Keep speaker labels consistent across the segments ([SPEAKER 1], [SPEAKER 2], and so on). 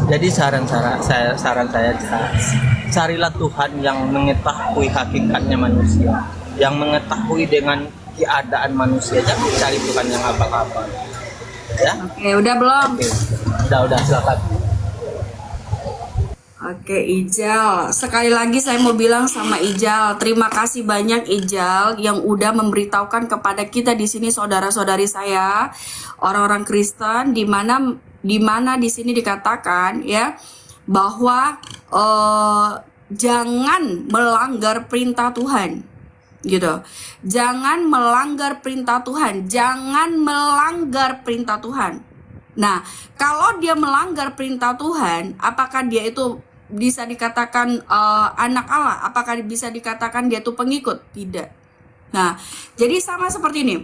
[SPEAKER 1] Jadi saran saya carilah Tuhan yang mengetahui hakikatnya manusia, yang mengetahui dengan keadaan manusia. Jangan cari Tuhan yang abal-abal. Ya?
[SPEAKER 2] Oke, udah belum?
[SPEAKER 1] Oke. Udah silakan.
[SPEAKER 2] Oke, Ijal. Sekali lagi saya mau bilang sama Ijal, terima kasih banyak Ijal yang udah memberitahukan kepada kita di sini saudara-saudari saya, orang-orang Kristen, di mana di sini dikatakan ya bahwa jangan melanggar perintah Tuhan. Gitu. Jangan melanggar perintah Tuhan, jangan melanggar perintah Tuhan. Nah, kalau dia melanggar perintah Tuhan, apakah dia itu bisa dikatakan anak Allah? Apakah bisa dikatakan dia itu pengikut? Tidak. Nah, jadi sama seperti ini.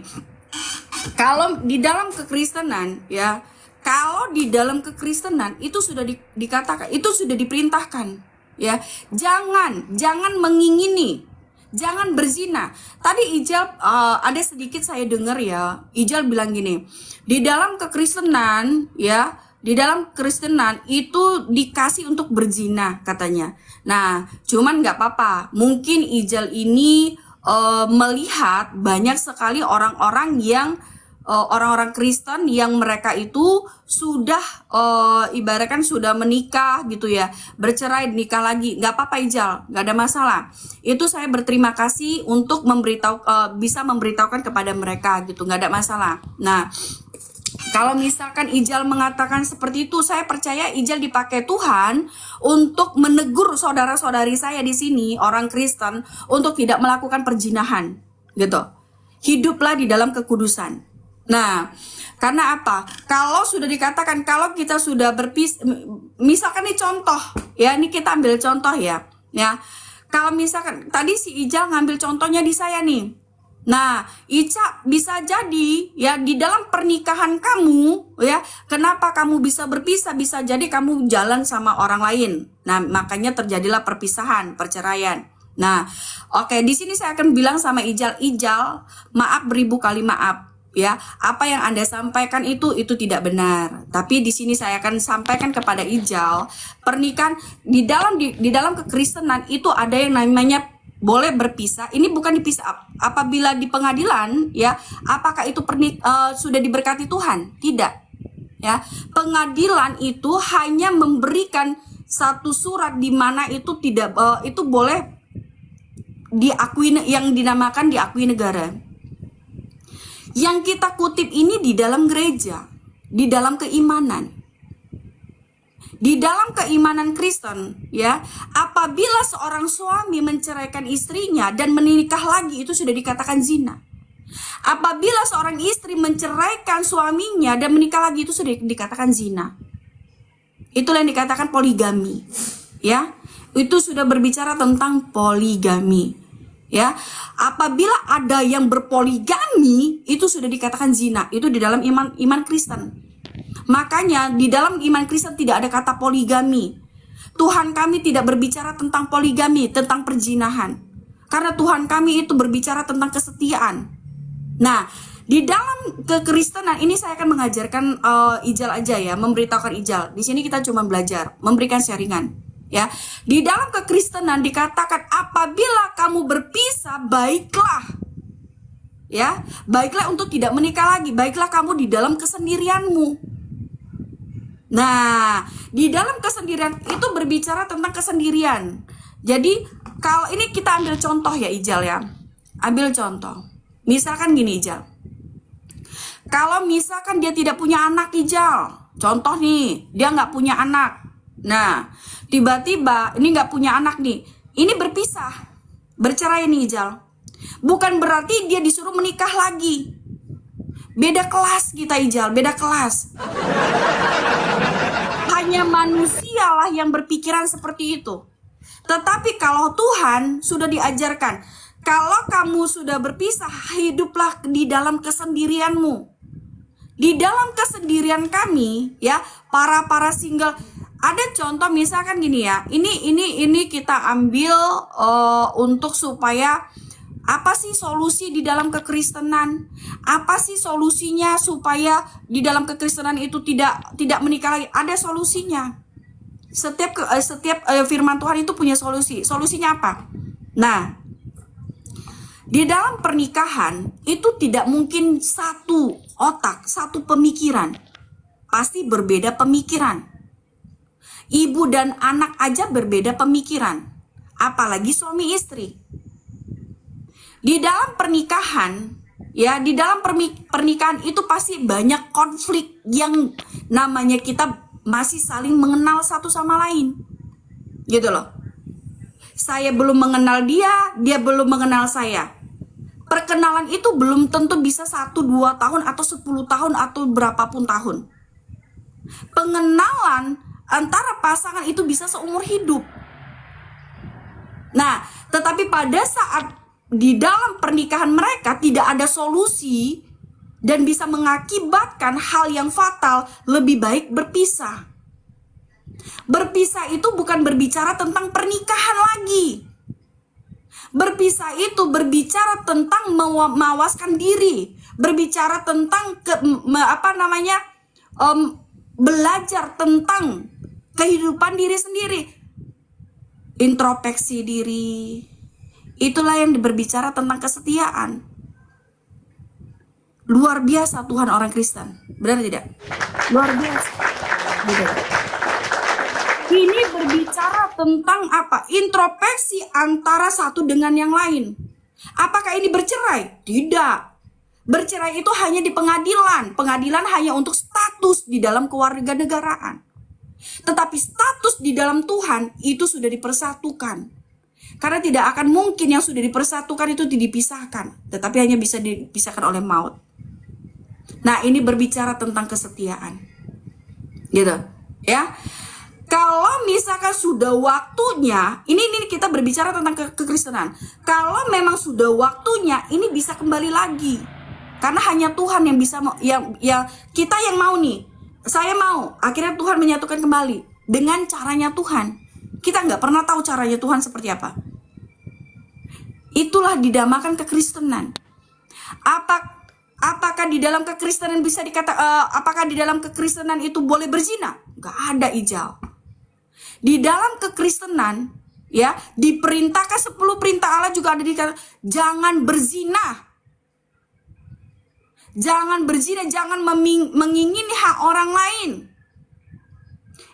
[SPEAKER 2] Kalau di dalam kekristenan ya, kalau di dalam kekristenan itu sudah dikatakan, itu sudah diperintahkan ya, jangan mengingini, jangan berzina. Tadi Ijal ada sedikit saya dengar ya, Ijal bilang gini, di dalam kekristenan ya, di dalam Kristenan itu dikasih untuk berzina katanya. Nah, cuman nggak apa-apa. Mungkin Ijal ini melihat banyak sekali orang-orang yang orang-orang Kristen yang mereka itu sudah ibaratkan sudah menikah gitu ya, bercerai nikah lagi, nggak apa-apa Ijal, nggak ada masalah. Itu saya berterima kasih untuk bisa memberitahukan kepada mereka gitu, nggak ada masalah. Nah, kalau misalkan Ijal mengatakan seperti itu, saya percaya Ijal dipakai Tuhan untuk menegur saudara-saudari saya di sini, orang Kristen, untuk tidak melakukan perzinahan, gitu. Hiduplah di dalam kekudusan. Nah, karena apa? Kalau sudah dikatakan, kalau kita sudah berpisah, misalkan nih contoh, ya, ini kita ambil contoh ya. Kalau misalkan, tadi si Ijal ngambil contohnya di saya nih. Nah, Ica bisa jadi ya di dalam pernikahan kamu ya, kenapa kamu bisa berpisah? Bisa jadi kamu jalan sama orang lain. Nah, makanya terjadilah perpisahan, perceraian. Nah, oke, di sini saya akan bilang sama Ijal, maaf beribu kali maaf ya. Apa yang Anda sampaikan itu tidak benar. Tapi di sini saya akan sampaikan kepada Ijal, pernikahan di dalam kekristenan itu ada yang namanya boleh berpisah. Ini bukan dipisah apabila di pengadilan ya, apakah itu sudah diberkati Tuhan? Tidak ya. Pengadilan itu hanya memberikan satu surat di mana itu tidak itu boleh diakui, yang dinamakan diakui negara. Yang kita kutip ini di dalam gereja, di dalam keimanan. Di dalam keimanan Kristen ya, apabila seorang suami menceraikan istrinya dan menikah lagi, itu sudah dikatakan zina. Apabila seorang istri menceraikan suaminya dan menikah lagi, itu sudah dikatakan zina. Itulah yang dikatakan poligami ya. Itu sudah berbicara tentang poligami ya. Apabila ada yang berpoligami, itu sudah dikatakan zina. Itu di dalam iman Kristen. Makanya di dalam iman Kristen tidak ada kata poligami. Tuhan kami tidak berbicara tentang poligami, tentang perzinahan. Karena Tuhan kami itu berbicara tentang kesetiaan. Nah, di dalam kekristenan ini saya akan mengajarkan Ijal aja ya, memberitahukan Ijal. Di sini kita cuma belajar, memberikan sharingan ya. Di dalam kekristenan dikatakan apabila kamu berpisah, baiklah. Ya, baiklah untuk tidak menikah lagi, baiklah kamu di dalam kesendirianmu. Nah, di dalam kesendirian itu berbicara tentang kesendirian. Jadi, kalau ini kita ambil contoh ya Ijal ya. Ambil contoh. Misalkan gini Ijal. Kalau misalkan dia tidak punya anak Ijal. Contoh nih, dia nggak punya anak. Nah, tiba-tiba ini nggak punya anak nih. Ini berpisah. Bercerai nih Ijal. Bukan berarti dia disuruh menikah lagi. Beda kelas kita Ijal, beda kelas. Hanya manusia lah yang berpikiran seperti itu. Tetapi kalau Tuhan sudah diajarkan, kalau kamu sudah berpisah, hiduplah di dalam kesendirianmu. Di dalam kesendirian kami ya, para single. Ada contoh misalkan gini ya. Ini kita ambil untuk supaya apa sih solusi di dalam kekristenan? Apa sih solusinya supaya di dalam kekristenan itu tidak menikah lagi? Ada solusinya. Setiap firman Tuhan itu punya solusi. Solusinya apa? Nah, di dalam pernikahan itu tidak mungkin satu otak, satu pemikiran. Pasti berbeda pemikiran. Ibu dan anak aja berbeda pemikiran. Apalagi suami istri. Di dalam pernikahan, ya, di dalam pernikahan itu pasti banyak konflik yang namanya kita masih saling mengenal satu sama lain. Gitu loh. Saya belum mengenal dia, dia belum mengenal saya. Perkenalan itu belum tentu bisa 1-2 tahun atau 10 tahun atau berapapun tahun. Pengenalan antara pasangan itu bisa seumur hidup. Nah, tetapi pada saat di dalam pernikahan mereka tidak ada solusi dan bisa mengakibatkan hal yang fatal, lebih baik berpisah. Berpisah itu bukan berbicara tentang pernikahan lagi. Berpisah itu berbicara tentang mewaskan diri, berbicara tentang belajar tentang kehidupan diri sendiri, introspeksi diri. Itulah yang berbicara tentang kesetiaan. Luar biasa Tuhan orang Kristen, benar tidak? Luar biasa. Gitu. Ini berbicara tentang apa? Introspeksi antara satu dengan yang lain. Apakah ini bercerai? Tidak. Bercerai itu hanya di pengadilan. Pengadilan hanya untuk status di dalam kewarganegaraan. Tetapi status di dalam Tuhan itu sudah dipersatukan. Karena tidak akan mungkin yang sudah dipersatukan itu dipisahkan. Tetapi hanya bisa dipisahkan oleh maut. Nah, ini berbicara tentang kesetiaan. Gitu. Ya. Kalau misalkan sudah waktunya, ini kita berbicara tentang kekristenan. Kalau memang sudah waktunya, ini bisa kembali lagi. Karena hanya Tuhan yang bisa, yang kita yang mau nih. Saya mau, akhirnya Tuhan menyatukan kembali dengan caranya Tuhan. Kita nggak pernah tahu caranya Tuhan seperti apa. Itulah dinamakan kekristenan. Apakah di dalam kekristenan bisa apakah di dalam kekristenan itu boleh berzina? Nggak ada ijal. Di dalam kekristenan, ya, diperintahkan 10 perintah Allah juga ada dikatakan jangan berzina. Jangan berzina, jangan mengingini hak orang lain.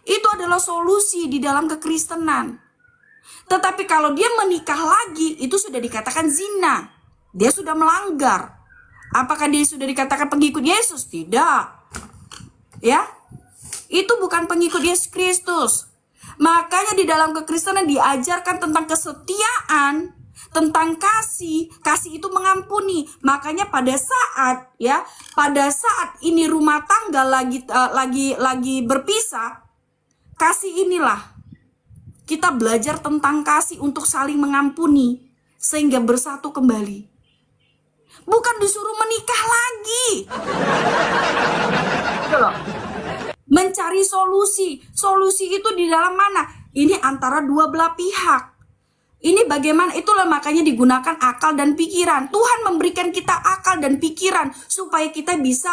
[SPEAKER 2] Itu adalah solusi di dalam kekristenan. Tetapi kalau dia menikah lagi, itu sudah dikatakan zina. Dia sudah melanggar. Apakah dia sudah dikatakan pengikut Yesus? Tidak. Ya. Itu bukan pengikut Yesus Kristus. Makanya di dalam kekristenan diajarkan tentang kesetiaan, tentang kasih. Kasih itu mengampuni. Makanya pada saat ini rumah tangga lagi berpisah, kasih inilah kita belajar tentang kasih untuk saling mengampuni sehingga bersatu kembali. Bukan disuruh menikah lagi. Gitu loh. Mencari solusi. Solusi itu di dalam mana? Ini antara dua belah pihak. Ini bagaimana? Itulah makanya digunakan akal dan pikiran. Tuhan memberikan kita akal dan pikiran supaya kita bisa